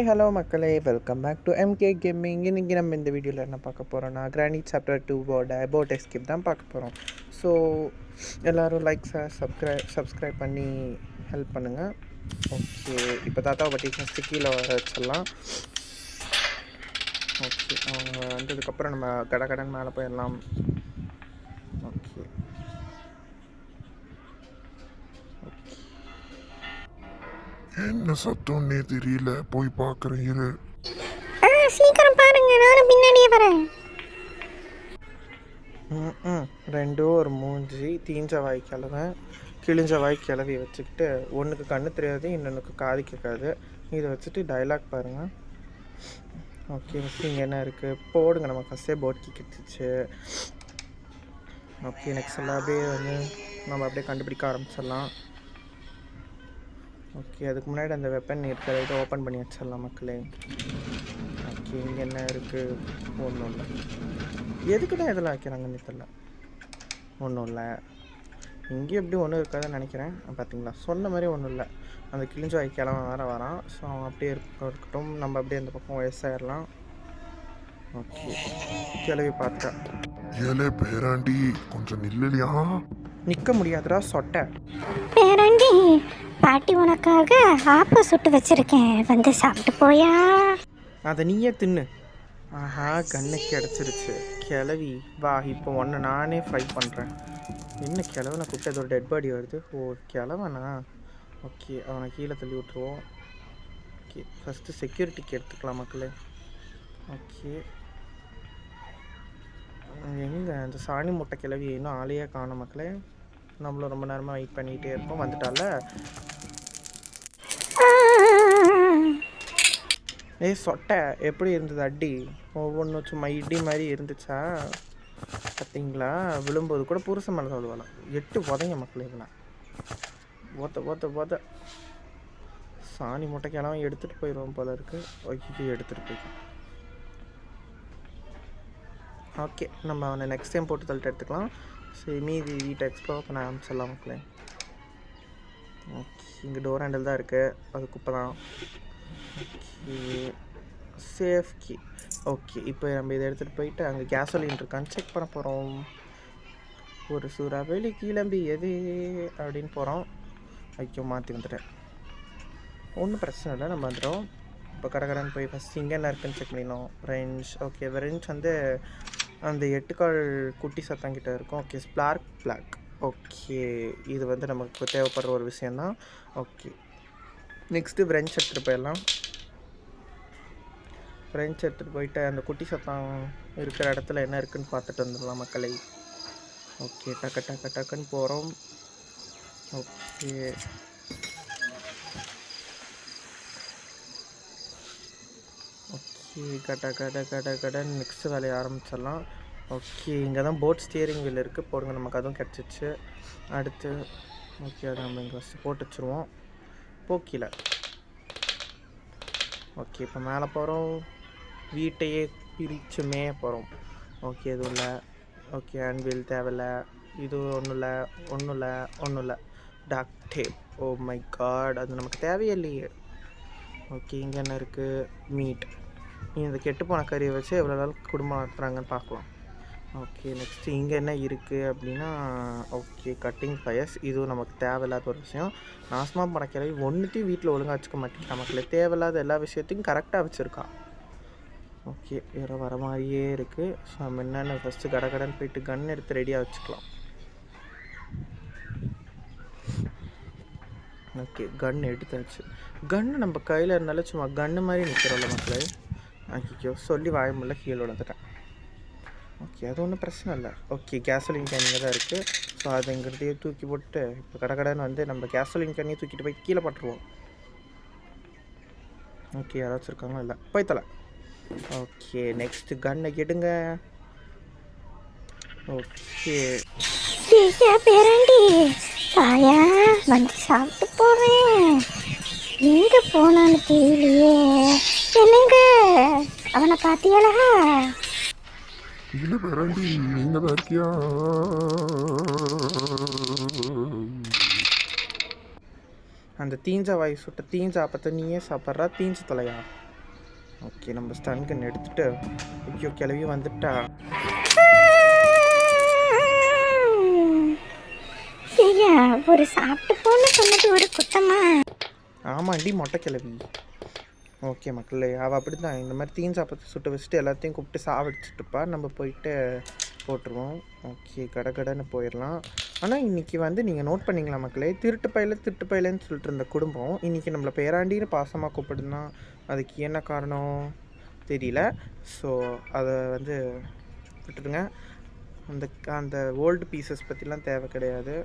Hi hello மக்களே, welcome back to MK gaming. இன்றைக்கி நம்ம இந்த வீடியோவில் என்ன பார்க்க போகிறோன்னா கிரானி சாப்டர் 2வோட போட் எஸ்கேப் தான் பார்க்க போகிறோம். ஸோ எல்லோரும் சப்ஸ்கிரைப் பண்ணி ஹெல்ப் பண்ணுங்கள். ஓகே, இப்போ தாத்தாவை பற்றி ஃபஸ்ட்டு கீழே வர வச்சிடலாம். ஓகே, அவங்க வந்ததுக்கப்புறம் நம்ம கடன் மேலே போயிடலாம். ஓகே, என்ன சத்தம்னே தெரியல, போய் பார்க்குறேன் இரு. சீக்கிரம் பாருங்க, நானும் பின்னாடியே வரேன். ரெண்டும் ஒரு மூஞ்சி தீஞ்ச வாய் கிழவன் கிழிஞ்ச வாய் கிளவி வச்சுக்கிட்டு ஒன்றுக்கு கண்ணு தெரியாது, இன்னொன்றுக்கு காது கேட்காது. இதை வச்சுட்டு டைலாக் பாருங்கள். ஓகே, ஃபஸ்ட்டு இங்கே என்ன இருக்குது போடுங்க. நம்ம ஃபஸ்ட்டே போட் கிடச்சிச்சு. ஓகே, நெக்ஸ்ட் எல்லாம் அப்படியே நம்ம அப்படியே கண்டுபிடிக்க ஆரம்பிச்சிடலாம். ஓகே, அதுக்கு முன்னாடி அந்த வெப்பன் இருக்கிறத ஓப்பன் பண்ணி வச்சிடலாம் மக்களே. ஓகே, இங்கே என்ன இருக்குது? ஒன்றும் இல்லை. எதுக்கு தான் இதெல்லாம் வைக்கிறாங்கன்னு தெரியல. ஒன்றும் இல்லை, இங்கேயும் எப்படி ஒன்றும் இருக்காதுன்னு நினைக்கிறேன். பார்த்தீங்களா, சொன்ன மாதிரி ஒன்றும் இல்லை. அந்த கிழிஞ்ச வைக்கலாம் வேறு வரான். ஸோ அவன் அப்படியே இருக்கட்டும், நம்ம அப்படியே அந்த பக்கம் வயசாயிடலாம். ஓகே, கிளவி பார்த்தேன். ஏலே பேராண்டி, கொஞ்சம் நில்லையா? நிற்க முடியாதுடா சொட்டை. பேராண்டி, பாட்டி உனக்காக ஆப்ப சுட்டு வச்சிருக்கேன், வந்து சாப்பிட்டு போயா? அதை நீயே தின்னு. ஆஹா, கண்ணு கிடச்சிருச்சு. கிளவி வா, இப்போ ஒன்று நானே ஃப்ரை பண்ணுறேன். என்ன கிழவனை கூப்பிட்டு அதோட டெட் பாடி வருது? ஓ, கிழவனா? ஓகே, அவனை கீழே தள்ளி விட்ருவோம். ஓகே, ஃபஸ்ட்டு செக்யூரிட்டிக்கு எடுத்துக்கலாம் மக்களே. ஓகே, எங்கே அந்த சாணி முட்டை கிளவி இன்னும் ஆளையே காணும் மக்களே. நம்மளும் ரொம்ப நேரமாக வெயிட் பண்ணிகிட்டே இருக்கோம். வந்துட்டால. ஏய் சொட்டை, எப்படி இருந்தது அடி? ஒவ்வொன்றும் சும்மா இடி மாதிரி இருந்துச்சா? பார்த்தீங்களா, விழும்போது கூட புருஷன் மேலே சொல்லுவாங்க. 8 உதைங்க மக்களே. இதெல்லாம் ஓத்த சாணி முட்டைக்கெல்லாம் எடுத்துகிட்டு போயிடுவோம் போல இருக்குது. ஓகே, எடுத்துகிட்டு போயிடும். ஓகே, நம்ம அவனை நெக்ஸ்ட் டைம் போட்டு தள்ளிட்டு எடுத்துக்கலாம். சரி, மீதி வீட்டை எக்ஸ்ப்ளோர் பண்ண ஆரம்பிச்சிடலாம் மக்களே. ஓகே, இங்கே டோர் ஹேண்டில் தான் இருக்குது, அது குப்பை தான். Okay, safe key. ஓகே, இப்போ நம்ம இதை எடுத்துகிட்டு போயிட்டு அங்கே கேசோலின் இருக்கான்னு செக் பண்ண போகிறோம். ஒரு சூறாவளி கிளம்பி எது அப்படின்னு போகிறோம். ஐயோ, மாற்றி வந்துட்டேன். ஒன்றும் பிரச்சனை இல்லை, நம்ம வந்துடும். இப்போ கடைன்னு போய் ஃபஸ்ட் இங்கே என்ன இருக்குன்னு செக் பண்ணிடணும். ரெஞ்ச். ஓகே, ரெஞ்ச் அந்த 8 கால் குட்டி சத்தங்கிட்ட இருக்கும். Okay, spark black. ஓகே, இது நமக்கு தேவைப்படுற ஒரு விஷயந்தான். ஓகே, நெக்ஸ்ட்டு ஃப்ரெஞ்ச் எடுத்துகிட்டு போயிடலாம். ஃப்ரெஞ்ச் எடுத்துகிட்டு போயிட்டு அந்த குட்டி சத்தம் இருக்கிற இடத்துல என்ன இருக்குதுன்னு பார்த்துட்டு வந்துடலாம் மக்களை. ஓகே, டக்குன்னு போகிறோம். ஓகே, கடன் நெக்ஸ்ட் வேலையை ஆரம்பிச்சிடலாம். ஓகே, இங்கே தான் போட் ஸ்டியரிங் வீல் இருக்குது, போடுங்க. நமக்கு அதுவும் கிடச்சிச்சு. அடுத்து ஓகே, அதை நம்ம இங்கே ஃபஸ்ட்டு போட்டு வச்சுருவோம். போக்கில. ஓகே, இப்போ மேலே போகிறோம். வீட்டையே பிரிச்சுமே போகிறோம். ஓகே, எதுவும் இல்லை. ஓகே, ஹேண்ட்வீல் தேவையில்லை. இது ஒன்றும் இல்லை. Duct tape. Oh my God, அது நமக்கு தேவையே இல்லையே. ஓகே, இங்கே என்ன இருக்குது? மீட். இந்த கெட்டுப்போன கறியை வச்சு எவ்வளோ நாள் குடும்பம் நடத்துகிறாங்கன்னு பார்க்கலாம். ஓகே, நெக்ஸ்ட்டு இங்கே என்ன இருக்குது அப்படின்னா, ஓகே, கட்டிங் பயஸ். இதுவும் நமக்கு தேவையில்லாத ஒரு விஷயம். நாசமாக போன கிளவி ஒன்றுத்தையும் வீட்டில் ஒழுங்காக வச்சுக்க மாட்டேங்கிறா மக்களே. தேவையில்லாத எல்லா விஷயத்தையும் கரெக்டாக வச்சுருக்கா. ஓகே, வேறு வர மாதிரியே இருக்குது. ஸோ நம்ம என்னென்ன ஃபஸ்ட்டு கடன் போயிட்டு கன் எடுத்து ரெடியாக வச்சுக்கலாம். ஓகே, கன் எடுத்தாச்சு. கன்று நம்ம கையில் இருந்தாலும் சும்மா கன்று மாதிரி நிற்கிறோம்ல மக்களே. ஐயோ, சொல்லி வாயமுள்ள கீழே விழுந்துட்டேன். ஓகே, அது ஒன்றும் பிரச்சனை இல்லை. ஓகே, கேசோலின் கேனிங்க தான் இருக்குது. ஸோ அதுங்கிறதையே தூக்கி போட்டு இப்போ கடன் நம்ம கேசோலின் கேனியை தூக்கிட்டு போய் கீழே பட்டுருவோம். ஓகே, யாராச்சும் இருக்காங்களா? இல்லை, போய் தலை. ஓகே, நெக்ஸ்ட்டு கன்னை எடுங்க. ஓகே, பேராண்டி தாயா, வந்து சாப்பிட்டு போவேன். எங்கே போனான்னு தெரியலையே. என்னங்க, அவனை பார்த்தியாளா? இல்லை பேராண்டி, நீங்க தான் இருக்கியா? அந்த தீஞ்ச வாய் சுட்ட தீஞ்ச அப்பத்தை நீயே சாப்பிட்றா? தீஞ்சு தொலையா? ஓகே நம்ம ஸ்டன் கன் எடுத்துகிட்டு ஐயோ கிளவி வந்துட்டா. ஐயா ஒரு சாப்பிட்டு போன்னு சொன்னது ஒரு குத்தமா? ஆமாண்டி மொட்டை கிளவி. ஓகே மக்களே, அவள் அப்படி தான் இந்த மாதிரி தீன் சாப்பிட்டு சுட்டு வச்சுட்டு எல்லாத்தையும் கூப்பிட்டு சாவடிச்சுட்டுப்பா. நம்ம போயிட்டு போட்டுருவோம். ஓகே கடைன்னு போயிடலாம். ஆனால் இன்றைக்கி வந்து நீங்கள் நோட் பண்ணிங்களா மக்களே, திருட்டு பயிலன்னு சொல்லிட்டு இருந்த குடும்பம் இன்றைக்கி நம்மளை பேராண்டின்னு பாசமாக கூப்பிடுதுன்னா அதுக்கு என்ன காரணம் தெரியல. ஸோ அதை வந்து விட்டுடுங்க. அந்த அந்த ஓல்டு பீசஸ் பற்றிலாம் தேவை கிடையாது.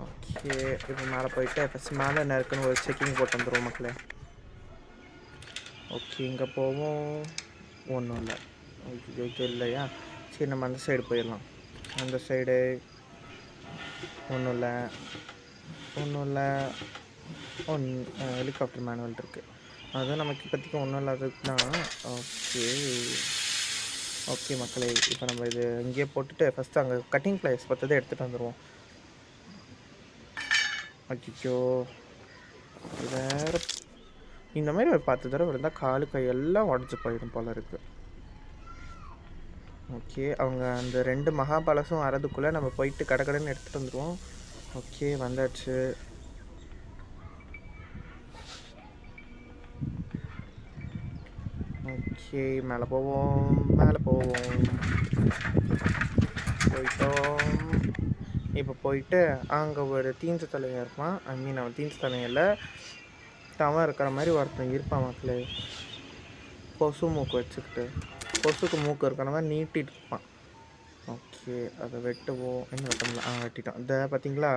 ஓகே இப்போ மேலே போயிட்டு ஃபஸ்ட் மேலே என்ன இருக்குன்னு ஒரு செக்கிங் போட்டு வந்துடுவோம் மக்களே. ஓகே இங்கே போவோம். ஒன்றும் இல்லை. இது இல்லையா? சரி நம்ம அந்த சைடு போயிடலாம். அந்த சைடு ஒன்றும் இல்லை. ஹெலிகாப்டர் மேனுவல் இருக்குது. அதுவும் நமக்கு இப்போதைக்கு ஒன்றும் இல்லாததுக்கு தான். ஓகே மக்களே, இப்போ நம்ம இது இங்கேயே போட்டுட்டு ஃபஸ்ட்டு அங்கே கட்டிங் ப்ளைஸ் பார்த்ததை எடுத்துகிட்டு வந்துடுவோம். அச்சோ வேறு இந்த மாதிரி ஒரு 10 தடவை இருந்தால் காலு கையெல்லாம் உடஞ்சி போயிடும் போல இருக்குது. ஓகே அவங்க அந்த 2 மகாபாலசும் வரதுக்குள்ளே நம்ம போயிட்டு கடைன்னு எடுத்துகிட்டு வந்துடுவோம். ஓகே வந்தாச்சு. ஓகே மேலே போவோம். போயிட்டோம். இப்போ போயிட்டு அங்கே ஒரு தீஞ்ச தலையாக இருப்பான். அவன் தீஞ்ச தலையில் தவன் இருக்கிற மாதிரி ஒருத்தன் இருப்பான் மக்களே. கொசு மூக்கு வச்சுக்கிட்டு கொசுக்கு மூக்கு இருக்கிற மாதிரி நீட்டிகிட்டு இருப்பான். ஓகே அதை வெட்டுவோம். என்ன வெட்டலாம்? வெட்டிட்டோம். இந்த பார்த்தீங்களா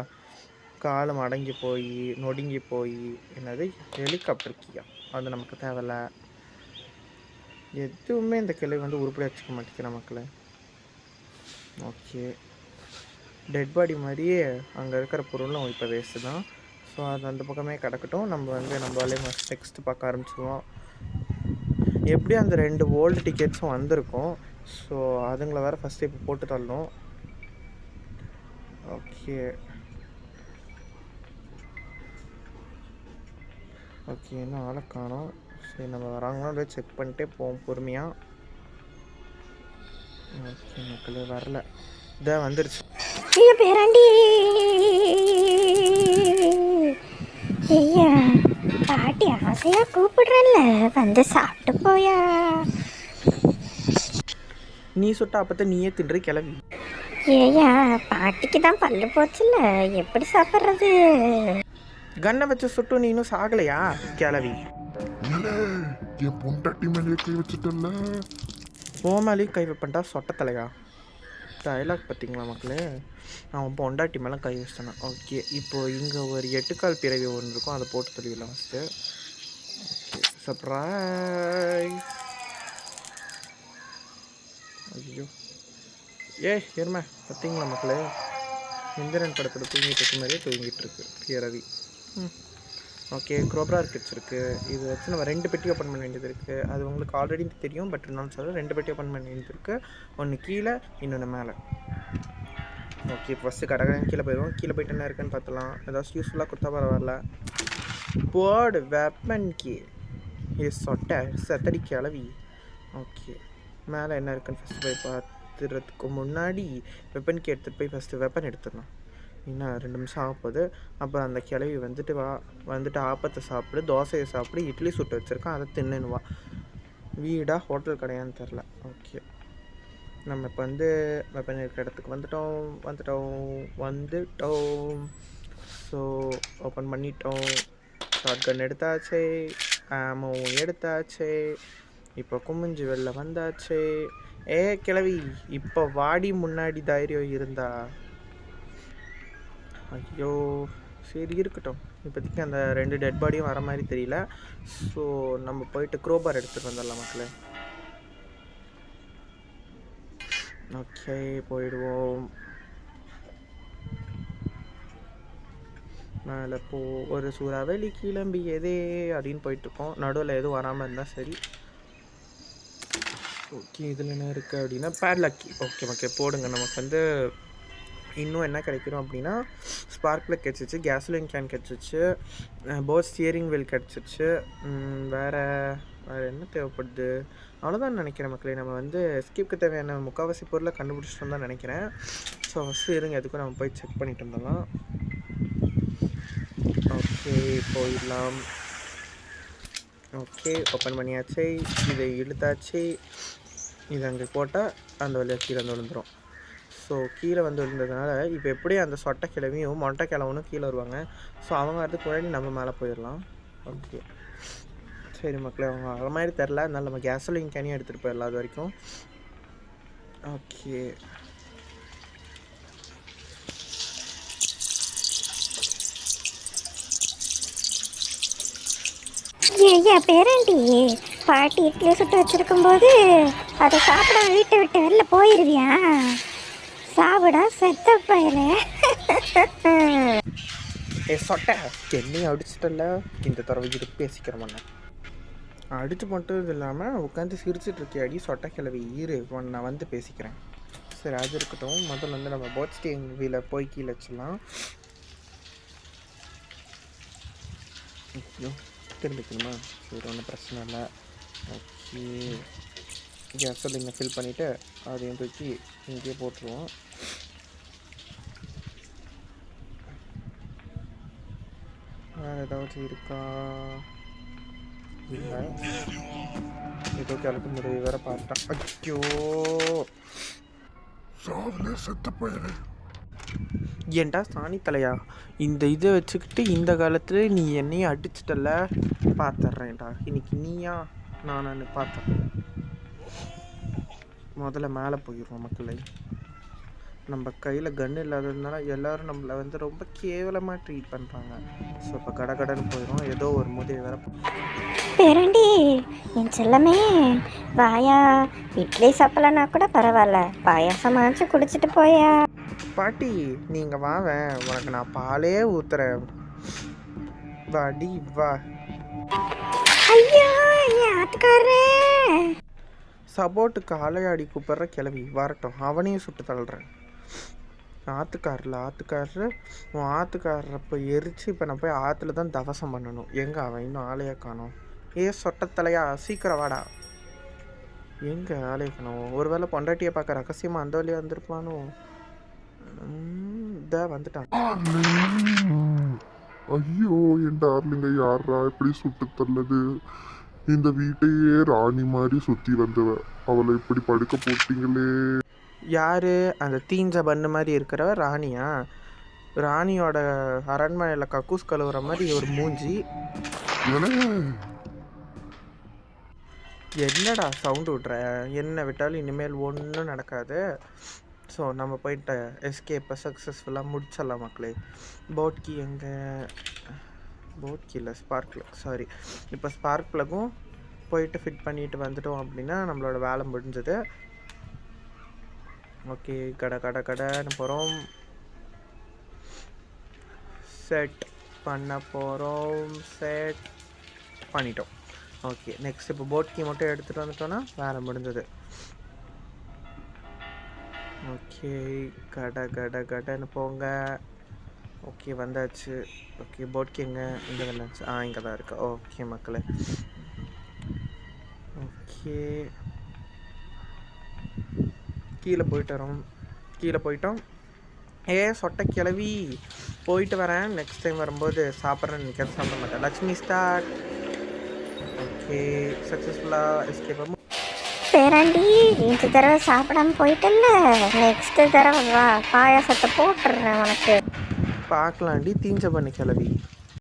காலம் அடங்கி போய் நொடுங்கி போய் என்னது ஹெலிகாப்டர் கீயா, அது நமக்கு தேவையில்ல. எதுவுமே இந்த கிளை வந்து உருப்படி வச்சுக்க மாட்டேங்கிற மக்களே. ஓகே டெட் பாடி மாதிரியே அங்கே இருக்கிற பொருளும் இப்போ வேஸ்ட்டு தான். ஸோ அது அந்த பக்கமே கிடக்கட்டும். நம்ம வந்து நம்மளாலே நெக்ஸ்ட்டு பார்க்க ஆரம்பிச்சிடுவோம். எப்படியும் அந்த 2 ஓல்டு டிக்கெட்ஸும் வந்திருக்கும். ஸோ அதுங்களை வேறு ஃபஸ்ட்டு இப்போ போட்டு தள்ளணும். ஓகே இன்னும் ஆளை காணோம். சரி நம்ம வராங்களோ செக் பண்ணிட்டே போவோம் பொறுமையாக. ஓகே மக்களே வரல, இதான் வந்துடுச்சு. பேராண்டி ஐயா பாட்டி ஆசையா கூப்பிடுறல்ல, வந்து சாப்பிட்டு போயா. நீ சுட்டா அப்போ நீயே தின்று கிளவி. ஏயா பாட்டிக்கு தான் பல்லு போச்சுல்ல, எப்படி சாப்பிட்றது? கண்ணை வச்சு சுட்டு நீ இன்னும் சாகலையா கிளவி? என் பொண்டாட்டி மேலே கை வச்சுட்டல. ஓமாலையும் கை வைப்பண்டா சொட்ட தலையா. டைலாக் பார்த்தீங்களா மக்களே? அவன் பொண்டாட்டி மேலே கை வச்சிட்டானா. ஓகே இப்போது இங்கே ஒரு 8 கால் பிறவி ஒன்று இருக்கும், அதை போட்டு தெளிவிடலாம் ஃபஸ்ட்டு. Okay surprise. ஐயோ எருமை பார்த்தீங்களா மக்களே? இந்திரன் படத்தில் தூங்கிட்டு இருக்க மாதிரியே தூங்கிட்டு இருக்கு பிறவி. ஓகே க்ரோப்ரா கிடச்சிருக்கு. இது வச்சு நம்ம 2 பெட்டி ஓப்பன் பண்ண வேண்டியது இருக்குது. அது உங்களுக்கு ஆல்ரெடி தெரியும், பட் நான் சொல்ல 2 பெட்டி ஓப்பன் பண்ண வேண்டியது இருக்குது. ஒன்று கீழே இன்னொன்று மேலே. ஓகே ஃபஸ்ட்டு கடற்கரை கீழே போயிடுவோம். கீழே போய்ட்டு என்ன இருக்குன்னு பார்த்தலாம். ஏதாச்சும் யூஸ்ஃபுல்லாக கொடுத்தா பரவாயில்ல. போர்டு வெப்பன் கீ இது செத்தடி கிளவி. ஓகே மேலே என்ன இருக்குன்னு ஃபஸ்ட்டு போய் பார்த்துறதுக்கு முன்னாடி வெப்பன் கீ எடுத்துகிட்டு போய் ஃபஸ்ட்டு வெப்பன் எடுத்துடலாம். இன்னும் 2 நிமிஷம் ஆகப்போகுது. அப்புறம் அந்த கிளவி வந்துட்டு ஆப்பத்தை சாப்பிடு, தோசையை சாப்பிடு, இட்லி சுட்டு வச்சுருக்கான் அதை தின்னுவா. வீடா ஹோட்டல் கடையான்னு தெரில. ஓகே நம்ம இப்போ வந்து வெப்பன் இருக்கிற இடத்துக்கு வந்துட்டோம். ஸோ ஓப்பன் பண்ணிட்டோம். ஷார்ட் கன் எடுத்தாச்சு, ஆமோ எடுத்தாச்சு. இப்போ குமிஞ்சு வெளில வந்தாச்சு. கிளவி இப்போ வாடி முன்னாடி தைரியம் இருந்தா. ஐயோ சரி இருக்கட்டும். இப்போதைக்கு அந்த 2 டெட் பாடியும் வர மாதிரி தெரியல. ஸோ நம்ம போயிட்டு க்ரோபார் எடுத்துகிட்டு வந்துடலாம் மக்களே. ஓகே போயிடுவோம். மேலே ஒரு சூறாவளி கிளம்பியதே அப்படின்னு போயிட்டுருக்கோம். நடுவில் எதுவும் வராமல் இருந்தால் சரி. ஓகே இதில் என்ன இருக்குது அப்படின்னா பேட்லாக்கி. ஓகே போடுங்க. நமக்கு வந்து இன்னும் என்ன கிடைக்கிறோம் அப்படின்னா ஸ்பார்க் ப்ளக் கிடச்சிச்சு, கேஸ்லின் கேன் கிடச்சிச்சு, போட் ஸ்டியரிங் வீல் கிடச்சிச்சு, வேறு வேறு என்ன தேவைப்படுது? அவ்வளோதான் நினைக்கிறேன் மக்களே. நம்ம வந்து எஸ்கேப்க்கு தேவையான முக்கால்வாசி பொருளை கண்டுபிடிச்சிட்டோம் தான் நினைக்கிறேன். ஸோ ஃபஸ்ட்டு இருங்க, எதுக்கும் நம்ம போய் செக் பண்ணிட்டு வந்துடலாம். ஓகே, போயிடலாம். ஓகே, ஓப்பன் பண்ணியாச்சு. இதை இழுத்தாச்சு. இது அங்கே போட்டால் அந்த வழியாக கீழே வந்து விழுந்துடும். ஸோ கீழே வந்து விழுந்ததுனால இப்போ எப்படியும் அந்த சொட்டை கிழவியும் மொட்டை கிழவனும் கீழே வருவாங்க. ஸோ அவங்க அதுக்கு முன்னாடி நம்ம மேலே போயிடலாம். ஓகே சரி மக்களே, அவங்க வர மாதிரி தெரில, அதனால நம்ம கேசோலின் கேனையும் எடுத்துகிட்டு போயிடலாம் அது வரைக்கும். ஓகே ஐயா பேரண்டி, பாட்டி இட்லி சுட்டு வச்சிருக்கும்போது அதை சாப்பிட வீட்டை விட்டு வெளில போயிருவியா? சாப்பிடா செத்த பயிர. சொட்டை என்னையும் அடிச்சிட்டல, இந்த தடவை இது பேசிக்கிறோம்ண்ணா. அடித்து மட்டும் இது இல்லாமல் உட்காந்து சிரிச்சிட்டு இருக்கே அடி சொட்டை கிளவி ஈரு, நான் வந்து பேசிக்கிறேன். சரி அது இருக்கட்டும். முதல்ல வந்து நம்ம போட் ஸ்டேயிங் வீல போய் கீழே வச்சிடலாம். திரும்பிக்கணுமா? சரி ஒன்றும் பிரச்சனை இல்லை. ஓகே கேஸோலினை ஃபில் பண்ணிவிட்டு அதையும் தூக்கி இங்கேயே போட்டுருவோம். வேறு ஏதாச்சும் இருக்கா? இல்லை, ஏதோ கிளப்பி முடிவு வேற பார்த்தான். ஐயோ சாவுல செத்த பையனே. ஏன்டா சாணி தலையா, இந்த இதை வச்சுக்கிட்டு இந்த காலத்தில் நீ என்னையும் அடிச்சிட்டல, பார்த்துட்றேன்டா இன்னைக்கு நீயா நான் பார்த்தேன். முதல்ல மேலே போயிடுவோம் மக்களை. நம்ம கையில் கன்று இல்லாததுனால எல்லோரும் நம்மளை வந்து ரொம்ப கேவலமாக ட்ரீட் பண்ணுறாங்க. ஸோ இப்போ கடன்னு போயிடும். ஏதோ ஒரு முதல் வேற பேரண்டி என் செல்லமே, வாயா இட்லி சாப்பிடலன்னா கூட பரவாயில்ல, பாயாசமாச்சு குடிச்சிட்டு போயா. பாட்டி நீங்கள் வாவேன், உனக்கு நான் பாலே ஊத்துறேன். வாடி வா. ஐயோ யாத்துக்காரே, சப்போர்ட்டுக்கு ஆலையாடி கூப்பிட்ற கிளவி வரட்டும், அவனையும் சுட்டு தள்ளுறேன். ஆற்றுக்காரரு உன் ஆற்றுக்காரரை எரிச்சு இப்போ நான் போய் ஆற்றுல தான் தவசம் பண்ணணும். எங்கே அவன் இன்னும் ஆலையா காணோம்? சொட்டத்தலையா சீக்கிரம் வாடா. எங்கே ஆலையா காணோம்? ஒரு வேளை பொண்டாட்டியை பார்க்க ரகசியமாக அந்த வழியாக வந்திருப்பானோ? வந்துட்டான். ஐயோ என் டார்லிங்க, யாரா இப்படி சுட்டு தள்ளது? இந்த வீட்டையே ராணி மாதிரி சுத்தி வந்தவ, அவளை இப்படி படுக்க போட்டீங்களே. யாரு அந்த தீஞ்ச பண்ணு மாதிரி இருக்கிறவ? ராணியா? ராணியோட அரண்மனையில் கக்கூஸ் கழுவுற மாதிரி ஒரு மூஞ்சி. என்னடா சவுண்டு விட்ற? என்ன விட்டாலும் இனிமேல் ஒன்றும் நடக்காது. ஸோ நம்ம போயிட்டு எஸ்கேப்பை சக்ஸஸ்ஃபுல்லாக முடிச்சிடலாம் மக்களே. போட் கீ எங்கே? போட் கீ இல்லை, ஸ்பார்க் ப்ளக். சாரி, இப்போ ஸ்பார்க் ப்ளக்கும் போயிட்டு ஃபிட் பண்ணிட்டு வந்துட்டோம் அப்படின்னா நம்மளோட வேலை முடிஞ்சது. ஓகே கடைன்னு போகிறோம். செட் பண்ண போகிறோம். செட் பண்ணிட்டோம். ஓகே நெக்ஸ்ட் இப்போ போட் கீ மட்டும் எடுத்துகிட்டு வந்துட்டோன்னா வேலை முடிஞ்சது. ஓகே கடைன்னு போங்க. ஓகே வந்தாச்சு. ஓகே போட் கீ எங்கே? இங்கே வந்தாச்சு. இங்கே தான் இருக்கு. ஓகே மக்களே, ஓகே கீழே போயிட்டோம். சொட்டை கிளவி போயிட்டு வரேன். நெக்ஸ்ட் டைம் வரும்போது சாப்பிட்றேன்னு நினைக்கிறேன், சாப்பிட மாட்டேன். லக்ஷ்மி ஸ்டார்ட். ஓகே சக்ஸஸ்ஃபுல்லாக எஸ்கேப். பேரண்டி இந்த தடவை சாப்பிடாம போயிட்டல்ல, நெக்ஸ்ட் தடவை வா, பாயாசத்தை போட்டுடுறேன் உனக்கு. பார்க்கலாண்டி தீஞ்ச பண்ணி கிளவி.